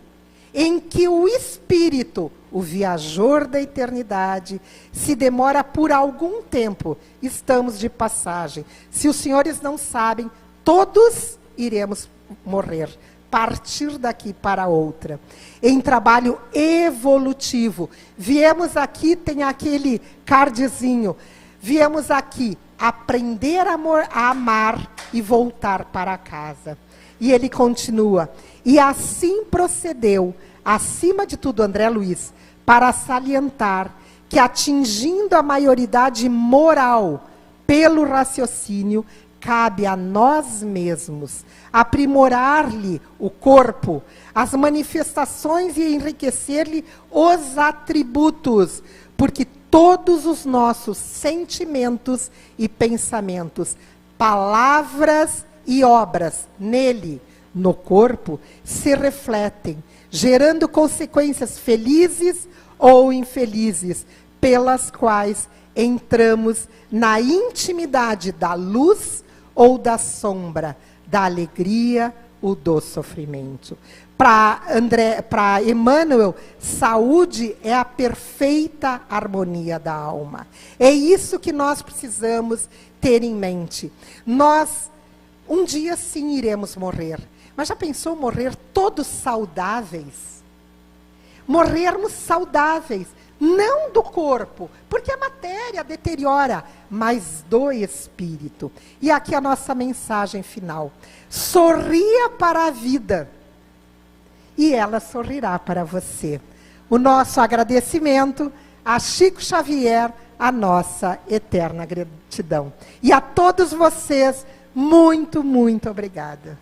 [SPEAKER 1] em que o espírito, o viajor da eternidade, se demora por algum tempo. Estamos de passagem. Se os senhores não sabem, todos iremos morrer, partir daqui para outra, em trabalho evolutivo. Viemos aqui, tem aquele cardzinho, viemos aqui aprender a amar e voltar para casa. E ele continua: e assim procedeu, acima de tudo, André Luiz, para salientar que, atingindo a maioridade moral pelo raciocínio, cabe a nós mesmos aprimorar-lhe o corpo, as manifestações e enriquecer-lhe os atributos, porque todos os nossos sentimentos e pensamentos, palavras e obras nele, no corpo, se refletem, gerando consequências felizes ou infelizes, pelas quais entramos na intimidade da luz ou da sombra, da alegria ou do sofrimento. Para Emmanuel, saúde é a perfeita harmonia da alma. É isso que nós precisamos ter em mente. Nós, um dia sim, iremos morrer. Mas já pensou morrer todos saudáveis? Morrermos saudáveis, não do corpo, porque a matéria deteriora, mas do espírito. E aqui a nossa mensagem final. Sorria para a vida, e ela sorrirá para você. O nosso agradecimento a Chico Xavier, a nossa eterna gratidão. E a todos vocês, muito, muito obrigada.